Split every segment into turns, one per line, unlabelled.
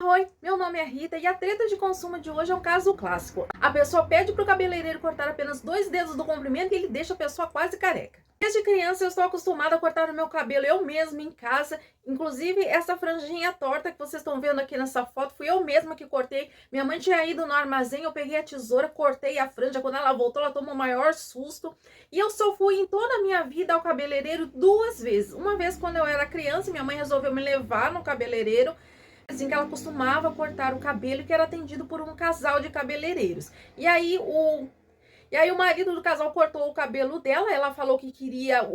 Oi, meu nome é Rita e a treta de consumo de hoje é um caso clássico. A pessoa pede pro cabeleireiro cortar apenas 2 dedos do comprimento e ele deixa a pessoa quase careca. Desde criança eu estou acostumada a cortar o meu cabelo eu mesma em casa. Inclusive essa franjinha torta que vocês estão vendo aqui nessa foto fui eu mesma que cortei. Minha mãe tinha ido no armazém, eu peguei a tesoura, cortei a franja. Quando ela voltou, ela tomou o maior susto. E eu só fui em toda a minha vida ao cabeleireiro 2 vezes. Uma vez quando eu era criança, minha mãe resolveu me levar no cabeleireiro, assim, que ela costumava cortar o cabelo e que era atendido por um casal de cabeleireiros. E aí o marido do casal cortou o cabelo dela, ela falou que queria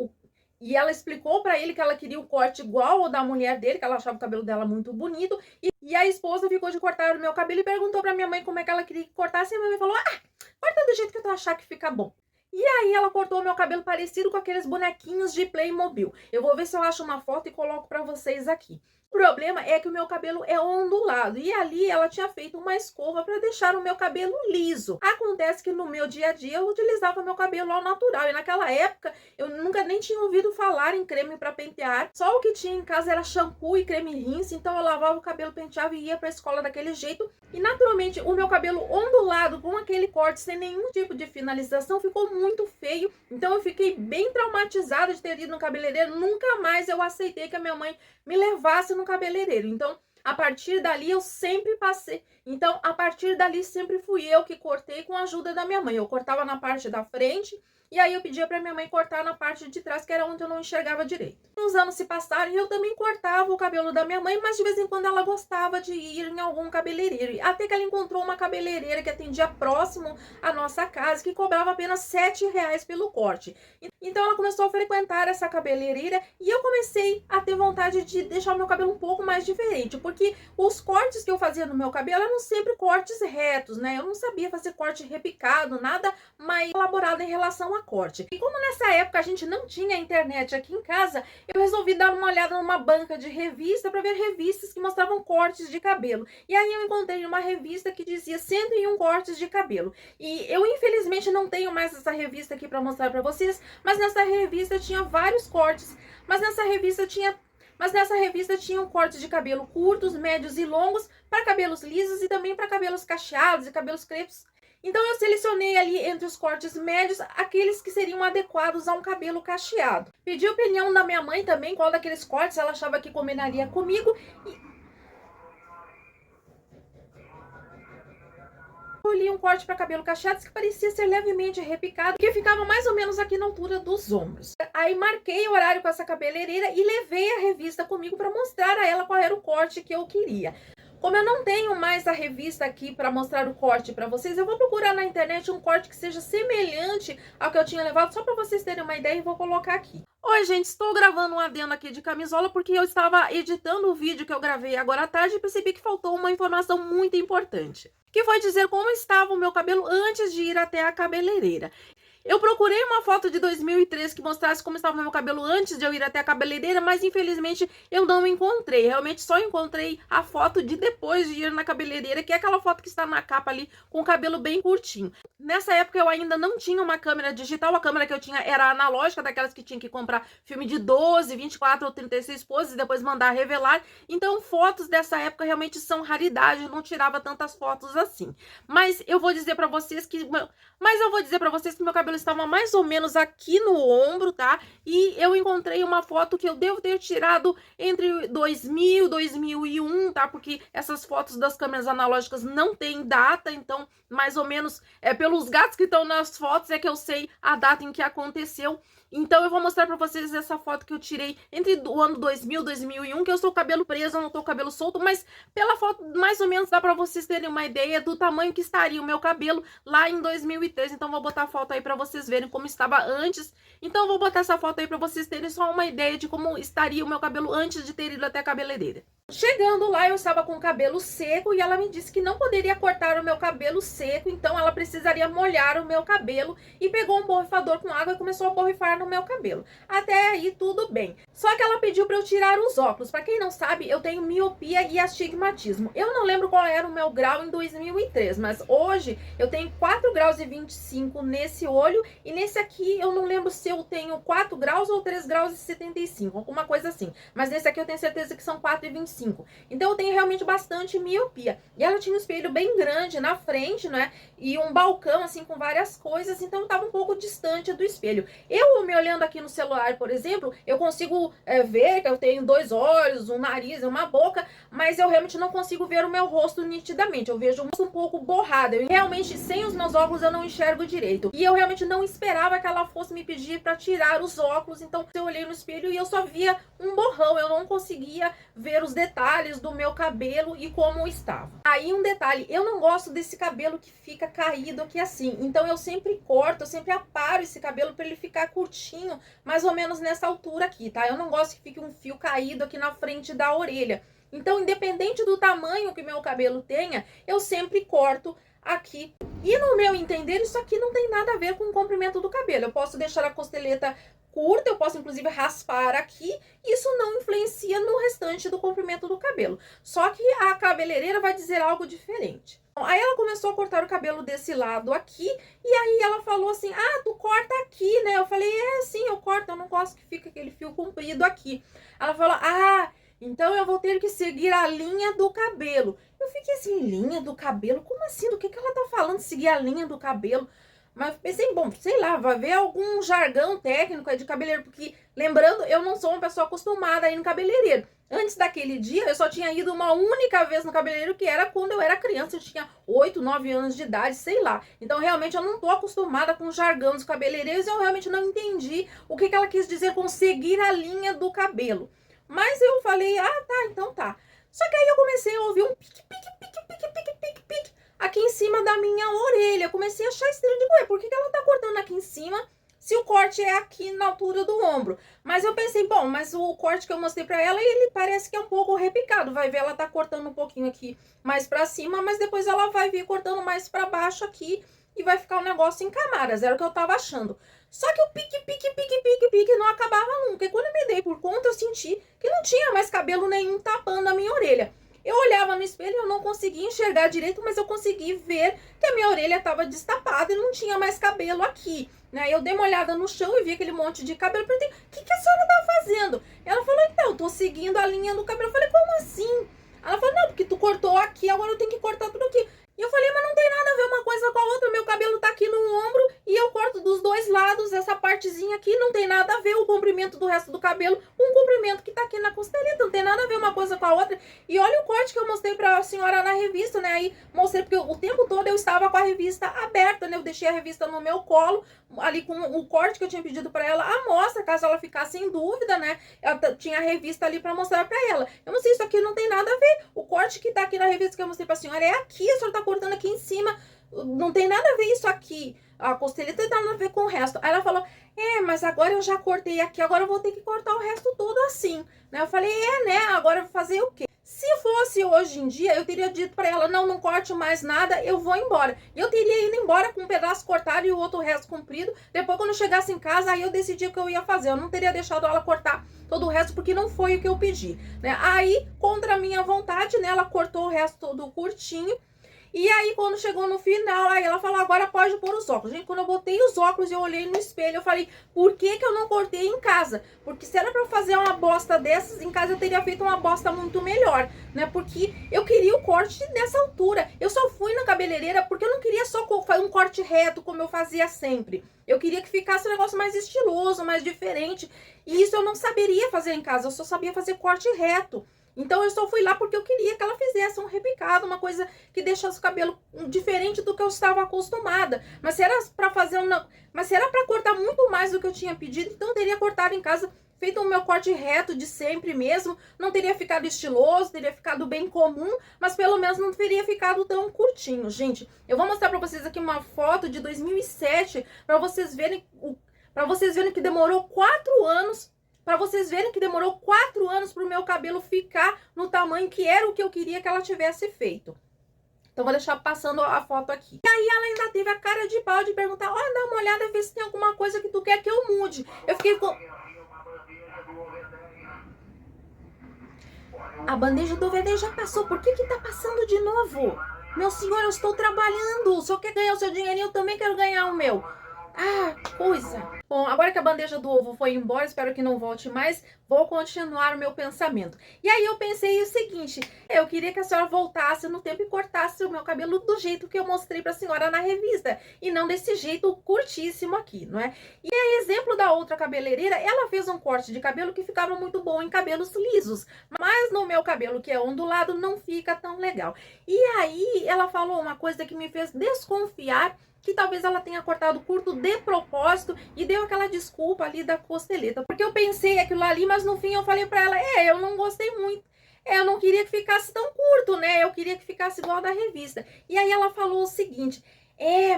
e ela explicou para ele que ela queria o corte igual ao da mulher dele, que ela achava o cabelo dela muito bonito. E a esposa ficou de cortar o meu cabelo e perguntou para minha mãe como é que ela queria que cortasse. E a minha mãe falou: "Ah, corta do jeito que tu achar que fica bom". E aí ela cortou o meu cabelo parecido com aqueles bonequinhos de Playmobil. Eu vou ver se eu acho uma foto e coloco para vocês aqui. O problema é que o meu cabelo é ondulado e ali ela tinha feito uma escova para deixar o meu cabelo liso. Acontece que no meu dia a dia eu utilizava meu cabelo ao natural e naquela época eu nunca nem tinha ouvido falar em creme para pentear. Só o que tinha em casa era shampoo e creme rinse, então eu lavava o cabelo, penteava e ia para a escola daquele jeito. E naturalmente o meu cabelo ondulado com aquele corte sem nenhum tipo de finalização ficou muito feio. Então eu fiquei bem traumatizada de ter ido no cabeleireiro. Nunca mais eu aceitei que a minha mãe me levasse no cabeleireiro. Então, a partir dali eu sempre passei. Então, a partir dali sempre fui eu que cortei com a ajuda da minha mãe. Eu cortava na parte da frente e aí eu pedia para minha mãe cortar na parte de trás, que era onde eu não enxergava direito. Uns anos se passaram e eu também cortava o cabelo da minha mãe, mas de vez em quando ela gostava de ir em algum cabeleireiro. Até que ela encontrou uma cabeleireira que atendia próximo à nossa casa, que cobrava apenas R$ 7 pelo corte. Então ela começou a frequentar essa cabeleireira e eu comecei a ter vontade de deixar o meu cabelo um pouco mais diferente, porque os cortes que eu fazia no meu cabelo eram sempre cortes retos, né? Eu não sabia fazer corte repicado, nada mais elaborado em relação a corte. E como nessa época a gente não tinha internet aqui em casa, eu resolvi dar uma olhada numa banca de revista para ver revistas que mostravam cortes de cabelo. E aí eu encontrei uma revista que dizia 101 cortes de cabelo. E eu infelizmente não tenho mais essa revista aqui para mostrar para vocês, mas nessa revista tinha vários cortes. Mas nessa revista tinham cortes de cabelo curtos, médios e longos, para cabelos lisos e também para cabelos cacheados e cabelos crepos. Então eu selecionei ali entre os cortes médios aqueles que seriam adequados a um cabelo cacheado. Pedi a opinião da minha mãe também, qual daqueles cortes ela achava que combinaria comigo, e escolhi um corte para cabelo cacheado que parecia ser levemente repicado, que ficava mais ou menos aqui na altura dos ombros. Aí marquei o horário com essa cabeleireira e levei a revista comigo para mostrar a ela qual era o corte que eu queria. Como eu não tenho mais a revista aqui para mostrar o corte para vocês, eu vou procurar na internet um corte que seja semelhante ao que eu tinha levado, só para vocês terem uma ideia, e vou colocar aqui. Oi, gente, estou gravando um adendo aqui de camisola porque eu estava editando o vídeo que eu gravei agora à tarde e percebi que faltou uma informação muito importante, que foi dizer como estava o meu cabelo antes de ir até a cabeleireira. Eu procurei uma foto de 2013 que mostrasse como estava o meu cabelo antes de eu ir até a cabeleireira, mas infelizmente eu não encontrei. Realmente só encontrei a foto de depois de ir na cabeleireira, que é aquela foto que está na capa ali com o cabelo bem curtinho. Nessa época eu ainda não tinha uma câmera digital, a câmera que eu tinha era analógica, daquelas que tinha que comprar filme de 12, 24 ou 36 poses e depois mandar revelar. Então fotos dessa época realmente são raridade, eu não tirava tantas fotos assim. Mas eu vou dizer para vocês que meu cabelo estava mais ou menos aqui no ombro, tá? E eu encontrei uma foto que eu devo ter tirado entre 2000 e 2001, tá? Porque essas fotos das câmeras analógicas não tem data, então mais ou menos pelos gatos que estão nas fotos é que eu sei a data em que aconteceu. Então eu vou mostrar pra vocês essa foto que eu tirei entre o ano 2000 e 2001, que eu estou com o cabelo preso, eu não tô com o cabelo solto, mas pela foto mais ou menos dá pra vocês terem uma ideia do tamanho que estaria o meu cabelo lá em 2003. Então vou botar a foto aí pra vocês verem como estava antes. Então vou botar essa foto aí pra vocês terem só uma ideia de como estaria o meu cabelo antes de ter ido até a cabeleireira. Chegando lá, eu estava com o cabelo seco e ela me disse que não poderia cortar o meu cabelo seco, então ela precisaria molhar o meu cabelo, e pegou um borrifador com água e começou a borrifar no meu cabelo. Até aí tudo bem. Só que ela pediu para eu tirar os óculos. Para quem não sabe, eu tenho miopia e astigmatismo. Eu não lembro qual era o meu grau em 2003, mas hoje eu tenho 4 graus e 25 nesse olho, e nesse aqui eu não lembro se eu tenho 4 graus ou 3 graus e 75, alguma coisa assim. Mas nesse aqui eu tenho certeza que são 4 e 25. 5. Então eu tenho realmente bastante miopia. E ela tinha um espelho bem grande na frente, né? E um balcão, assim, com várias coisas. Então eu tava um pouco distante do espelho. Eu, me olhando aqui no celular, por exemplo, eu consigo ver que eu tenho 2 olhos, um nariz, uma boca, mas eu realmente não consigo ver o meu rosto nitidamente. Eu vejo um rosto um pouco borrado. Eu realmente, sem os meus óculos, eu não enxergo direito. E eu realmente não esperava que ela fosse me pedir para tirar os óculos. Então eu olhei no espelho e eu só via um borrão. Eu não conseguia ver os detalhes do meu cabelo e como estava. Aí um detalhe, eu não gosto desse cabelo que fica caído aqui assim. Então eu sempre corto, eu sempre aparo esse cabelo para ele ficar curtinho, mais ou menos nessa altura aqui, tá? Eu não gosto que fique um fio caído aqui na frente da orelha. Então, independente do tamanho que meu cabelo tenha, eu sempre corto aqui. E no meu entender, isso aqui não tem nada a ver com o comprimento do cabelo. Eu posso deixar a costeleta curta, eu posso inclusive raspar aqui, isso não influencia no restante do comprimento do cabelo. Só que a cabeleireira vai dizer algo diferente. Aí ela começou a cortar o cabelo desse lado aqui, e aí ela falou assim, ah, tu corta aqui, né? Eu falei, sim, eu corto, eu não gosto que fique aquele fio comprido aqui. Ela falou, ah, então eu vou ter que seguir a linha do cabelo. Eu fiquei assim, linha do cabelo? Como assim? Do que ela tá falando, seguir a linha do cabelo? Mas pensei, bom, sei lá, vai ver algum jargão técnico aí de cabeleireiro, porque, lembrando, eu não sou uma pessoa acostumada a ir no cabeleireiro. Antes daquele dia, eu só tinha ido uma única vez no cabeleireiro, que era quando eu era criança, eu tinha 8, 9 anos de idade, sei lá. Então, realmente, eu não tô acostumada com o jargão dos cabeleireiros, eu realmente não entendi o que ela quis dizer com seguir a linha do cabelo. Mas eu falei, ah, tá, então tá. Só que aí eu comecei a ouvir um pique, pique, pique, pique, pique, pique, pique, aqui em cima da minha orelha. Eu comecei a achar estranho, digo, ué, por que ela tá cortando aqui em cima se o corte é aqui na altura do ombro? Mas eu pensei, bom, mas o corte que eu mostrei pra ela, ele parece que é um pouco repicado. Vai ver, ela tá cortando um pouquinho aqui mais pra cima, mas depois ela vai vir cortando mais pra baixo aqui e vai ficar um negócio em camadas, era o que eu tava achando. Só que o pique, pique, pique, pique, pique não acabava nunca. E quando eu me dei por conta, eu senti que não tinha mais cabelo nenhum tapando a minha orelha. Eu olhava no espelho e eu não conseguia enxergar direito, mas eu consegui ver que a minha orelha estava destapada e não tinha mais cabelo aqui, né? Eu dei uma olhada no chão e vi aquele monte de cabelo. Eu perguntei, o que a senhora tá fazendo? Ela falou, então, eu tô seguindo a linha do cabelo. Eu falei, como assim? Ela falou, não, porque tu cortou aqui, agora eu tenho que cortar tudo aqui. E eu falei, mas não tem nada a ver uma coisa com a outra, meu cabelo tá aqui no ombro e eu corto dos dois lados, essa partezinha aqui não tem nada a ver o comprimento do resto do cabelo com o comprimento que tá aqui na costeleta, não tem nada a ver uma coisa com a outra. E olha o corte que eu mostrei pra senhora na revista, né, aí mostrei, porque o tempo todo eu estava com a revista aberta, né, eu deixei a revista no meu colo, ali com o corte que eu tinha pedido pra ela, a mostra, caso ela ficasse em dúvida, né, ela tinha a revista ali pra mostrar pra ela. Eu não sei, isso aqui não tem nada a ver, o corte que tá aqui na revista que eu mostrei pra senhora é aqui, a senhora tá cortando aqui em cima, não tem nada a ver isso aqui, a costeleta tem nada a ver com o resto. Aí ela falou, mas agora eu já cortei aqui, agora eu vou ter que cortar o resto todo assim, né? Eu falei, né, agora eu vou fazer o quê? Se fosse hoje em dia, eu teria dito pra ela, não corte mais nada, eu vou embora. E eu teria ido embora com um pedaço cortado e o outro resto comprido. Depois, quando eu chegasse em casa, aí eu decidi o que eu ia fazer. Eu não teria deixado ela cortar todo o resto, porque não foi o que eu pedi, né? Aí, contra a minha vontade, né, ela cortou o resto todo curtinho. E aí, quando chegou no final, aí ela falou, agora pode pôr os óculos. Gente, quando eu botei os óculos e eu olhei no espelho, eu falei, por que eu não cortei em casa? Porque se era pra fazer uma bosta dessas, em casa eu teria feito uma bosta muito melhor, né? Porque eu queria o corte nessa altura. Eu só fui na cabeleireira porque eu não queria só um corte reto, como eu fazia sempre. Eu queria que ficasse um negócio mais estiloso, mais diferente. E isso eu não saberia fazer em casa, eu só sabia fazer corte reto. Então eu só fui lá porque eu queria que ela fizesse um repicado, uma coisa que deixasse o cabelo diferente do que eu estava acostumada. Mas se era para fazer mas se era para cortar muito mais do que eu tinha pedido, então eu teria cortado em casa, feito o meu corte reto de sempre mesmo. Não teria ficado estiloso, teria ficado bem comum, mas pelo menos não teria ficado tão curtinho. Gente, eu vou mostrar para vocês aqui uma foto de 2007 para vocês verem que demorou 4 anos. Pra vocês verem que demorou 4 anos pro meu cabelo ficar no tamanho que era o que eu queria que ela tivesse feito. Então, vou deixar passando a foto aqui. E aí, ela ainda teve a cara de pau de perguntar, ó, dá uma olhada, ver se tem alguma coisa que tu quer que eu mude. Eu fiquei com... A bandeja do VD já passou, por que tá passando de novo? Meu senhor, eu estou trabalhando, o senhor quer ganhar o seu dinheirinho, eu também quero ganhar o meu. Ah, coisa... Bom, agora que a bandeja do ovo foi embora, espero que não volte mais, vou continuar o meu pensamento. E aí eu pensei o seguinte, eu queria que a senhora voltasse no tempo e cortasse o meu cabelo do jeito que eu mostrei para a senhora na revista, e não desse jeito curtíssimo aqui, não é? E aí, exemplo da outra cabeleireira, ela fez um corte de cabelo que ficava muito bom em cabelos lisos, mas no meu cabelo, que é ondulado, não fica tão legal. E aí ela falou uma coisa que me fez desconfiar que talvez ela tenha cortado curto de propósito e deu aquela desculpa ali da costeleta. Porque eu pensei aquilo ali, mas no fim eu falei pra ela, eu não gostei muito. Eu não queria que ficasse tão curto, né? Eu queria que ficasse igual da revista. E aí ela falou o seguinte,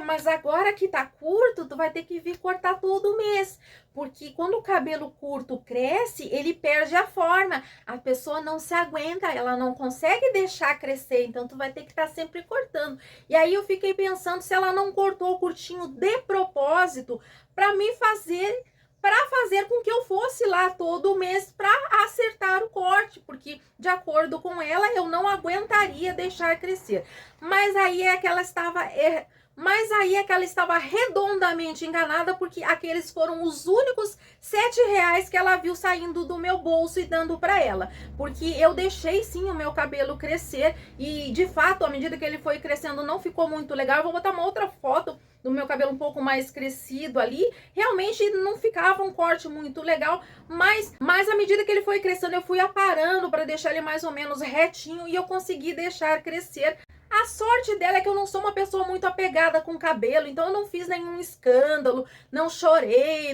mas agora que tá curto, tu vai ter que vir cortar todo mês. Porque quando o cabelo curto cresce, ele perde a forma. A pessoa não se aguenta, ela não consegue deixar crescer. Então, tu vai ter que estar sempre cortando. E aí eu fiquei pensando se ela não cortou o curtinho de propósito para me fazer com que eu fosse lá todo mês para acertar o corte, porque de acordo com ela eu não aguentaria deixar crescer. Mas aí é que ela estava redondamente enganada, porque aqueles foram os únicos R$ 7 que ela viu saindo do meu bolso e dando para ela. Porque eu deixei sim o meu cabelo crescer e de fato, à medida que ele foi crescendo, não ficou muito legal. Eu vou botar uma outra foto do meu cabelo um pouco mais crescido ali. Realmente não ficava um corte muito legal, mas à medida que ele foi crescendo, eu fui aparando para deixar ele mais ou menos retinho e eu consegui deixar crescer. A sorte dela é que eu não sou uma pessoa muito apegada com cabelo, então eu não fiz nenhum escândalo, não chorei,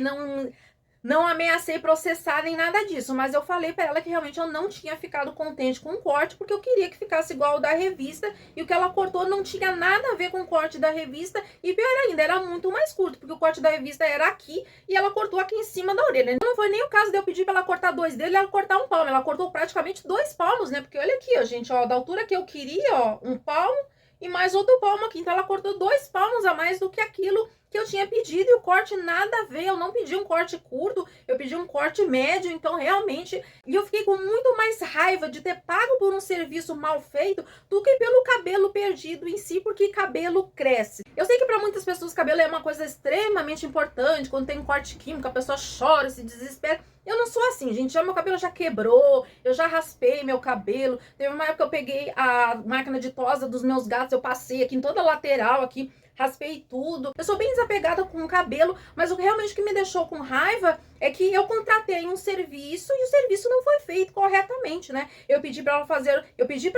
não ameacei processar nem nada disso, mas eu falei pra ela que realmente eu não tinha ficado contente com o corte, porque eu queria que ficasse igual ao da revista, e o que ela cortou não tinha nada a ver com o corte da revista, e pior ainda, era muito mais curto, porque o corte da revista era aqui, e ela cortou aqui em cima da orelha. Não foi nem o caso de eu pedir pra ela cortar 2 dedos e ela cortar 1 palmo, ela cortou praticamente 2 palmos, né, porque olha aqui, ó, gente, ó, da altura que eu queria, ó, 1 palmo, e mais outro palmo aqui, então ela cortou 2 palmos a mais do que aquilo que eu tinha pedido, e o corte nada a ver, eu não pedi um corte curto, eu pedi um corte médio, então realmente, e eu fiquei com muito mais raiva de ter pago por um serviço mal feito do que pelo cabelo perdido em si, porque cabelo cresce. Eu sei que para muitas pessoas cabelo é uma coisa extremamente importante, quando tem um corte químico a pessoa chora, se desespera. Eu não sou assim, gente, meu cabelo já quebrou, eu já raspei meu cabelo, teve uma época que eu peguei a máquina de tosa dos meus gatos, eu passei aqui em toda a lateral aqui, raspei tudo. Eu sou bem desapegada com o cabelo, mas o que realmente que me deixou com raiva é que eu contratei um serviço e o serviço não foi feito corretamente, né? Eu pedi para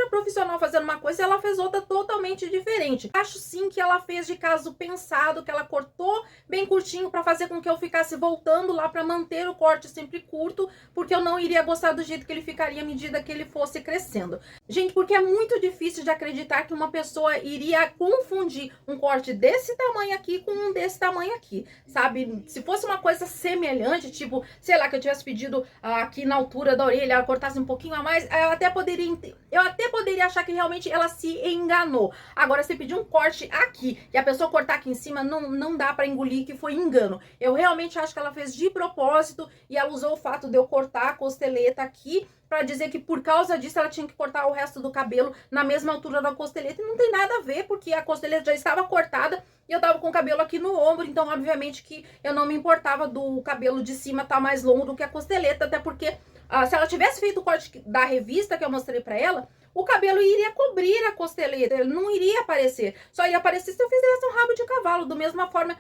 profissional fazer uma coisa e ela fez outra totalmente diferente. Acho sim que ela fez de caso pensado, que ela cortou bem curtinho para fazer com que eu ficasse voltando lá para manter o corte sempre curto, porque eu não iria gostar do jeito que ele ficaria à medida que ele fosse crescendo. Gente, porque é muito difícil de acreditar que uma pessoa iria confundir um corte desse tamanho aqui com um desse tamanho aqui, sabe? Se fosse uma coisa semelhante, tipo, sei lá, que eu tivesse pedido aqui na altura da orelha, ela cortasse um pouquinho a mais, eu até poderia achar que realmente ela se enganou. Agora, se pedir um corte aqui e a pessoa cortar aqui em cima, não dá pra engolir que foi engano. Eu realmente acho que ela fez de propósito e ela usou o fato de eu cortar a costeleta aqui para dizer que por causa disso ela tinha que cortar o resto do cabelo na mesma altura da costeleta, e não tem nada a ver, porque a costeleta já estava cortada e eu tava com o cabelo aqui no ombro, então obviamente que eu não me importava do cabelo de cima estar mais longo do que a costeleta, até porque se ela tivesse feito o corte da revista que eu mostrei para ela, o cabelo iria cobrir a costeleta, ele não iria aparecer, só ia aparecer se eu fizesse um rabo de cavalo, da mesma forma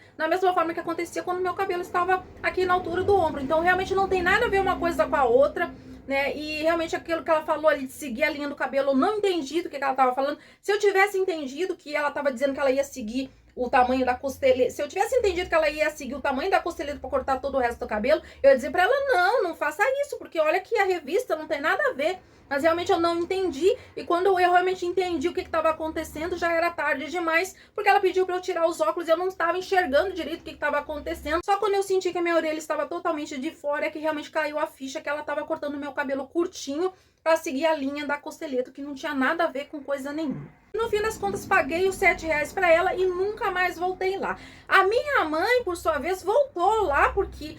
que acontecia quando meu cabelo estava aqui na altura do ombro. Então realmente não tem nada a ver uma coisa com a outra, né? E realmente aquilo que ela falou ali de seguir a linha do cabelo, eu não entendi do que ela tava falando. Se eu tivesse entendido que ela tava dizendo que ela ia seguir o tamanho da costeleta, se eu tivesse entendido que ela ia seguir o tamanho da costeleta para cortar todo o resto do cabelo, eu ia dizer para ela, não faça isso, porque olha que a revista não tem nada a ver. Mas realmente eu não entendi, e quando eu realmente entendi o que estava acontecendo, já era tarde demais, porque ela pediu para eu tirar os óculos e eu não estava enxergando direito o que estava acontecendo. Só quando eu senti que a minha orelha estava totalmente de fora é que realmente caiu a ficha que ela estava cortando meu cabelo curtinho para seguir a linha da costeleta, que não tinha nada a ver com coisa nenhuma. No fim das contas, paguei os R$ 7 para ela e nunca mais voltei lá. A minha mãe, por sua vez, voltou lá porque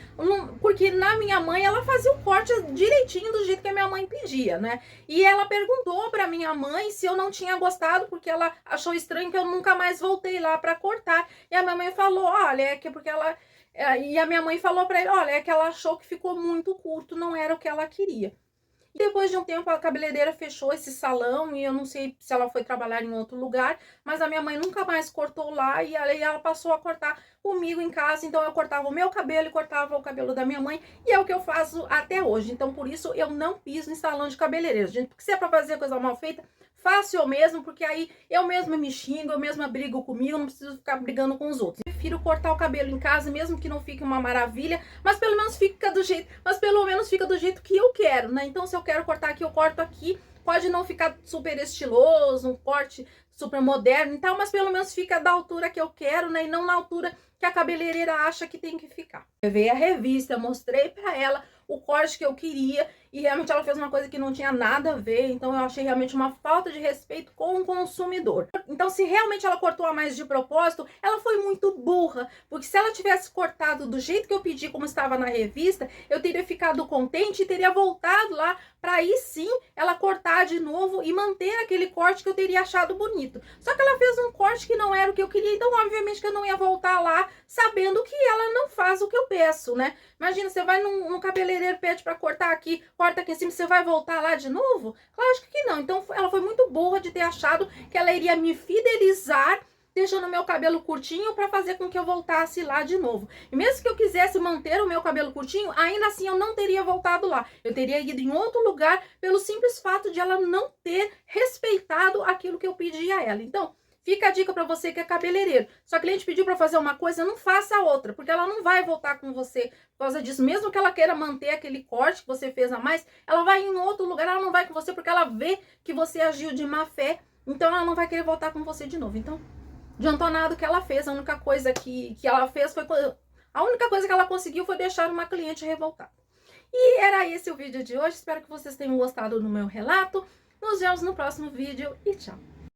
na minha mãe ela fazia o corte direitinho do jeito que a minha mãe pedia, né? E ela perguntou para minha mãe se eu não tinha gostado, porque ela achou estranho que eu nunca mais voltei lá para cortar. E a minha mãe falou, olha, é que porque E a minha mãe falou pra ele, olha, é que ela achou que ficou muito curto, não era o que ela queria. E depois de um tempo, a cabeleireira fechou esse salão e eu não sei se ela foi trabalhar em outro lugar, mas a minha mãe nunca mais cortou lá e aí ela passou a cortar comigo em casa. Então eu cortava o meu cabelo e cortava o cabelo da minha mãe e é o que eu faço até hoje. Então por isso eu não piso em salão de cabeleireiro, gente, porque se é pra fazer coisa mal feita, faço eu mesmo, porque aí eu mesma me xingo, eu mesma brigo comigo, não preciso ficar brigando com os outros. Eu prefiro cortar o cabelo em casa, mesmo que não fique uma maravilha, mas pelo menos fica do jeito que eu quero, né? Então se eu quero cortar aqui, eu corto aqui. Pode não ficar super estiloso, um corte super moderno e tal, mas pelo menos fica da altura que eu quero, né? E não na altura que a cabeleireira acha que tem que ficar. Eu levei a revista, mostrei pra ela o corte que eu queria e realmente ela fez uma coisa que não tinha nada a ver, então eu achei realmente uma falta de respeito com o consumidor. Então se realmente ela cortou a mais de propósito, ela foi muito burra, porque se ela tivesse cortado do jeito que eu pedi, como estava na revista, eu teria ficado contente e teria voltado lá para aí sim ela cortar de novo e manter aquele corte que eu teria achado bonito. Só que ela fez um corte que não era o que eu queria, então obviamente que eu não ia voltar lá sabendo que ela não faz o que eu peço, né? Imagina, você vai num cabeleireiro, pede para cortar aqui, corta aqui em cima, você vai voltar lá de novo? Claro que não. Então ela foi muito burra de ter achado que ela iria me fidelizar deixando meu cabelo curtinho para fazer com que eu voltasse lá de novo. E mesmo que eu quisesse manter o meu cabelo curtinho, ainda assim eu não teria voltado lá. Eu teria ido em outro lugar pelo simples fato de ela não ter respeitado aquilo que eu pedi a ela. Então, fica a dica para você que é cabeleireiro. Se a cliente pediu para fazer uma coisa, não faça outra, porque ela não vai voltar com você por causa disso. Mesmo que ela queira manter aquele corte que você fez a mais, ela vai em outro lugar, ela não vai com você porque ela vê que você agiu de má fé, então ela não vai querer voltar com você de novo. Então, adiantou nada o que ela fez, a única coisa que ela fez foi... A única coisa que ela conseguiu foi deixar uma cliente revoltada. E era esse o vídeo de hoje, espero que vocês tenham gostado do meu relato. Nos vemos no próximo vídeo e tchau!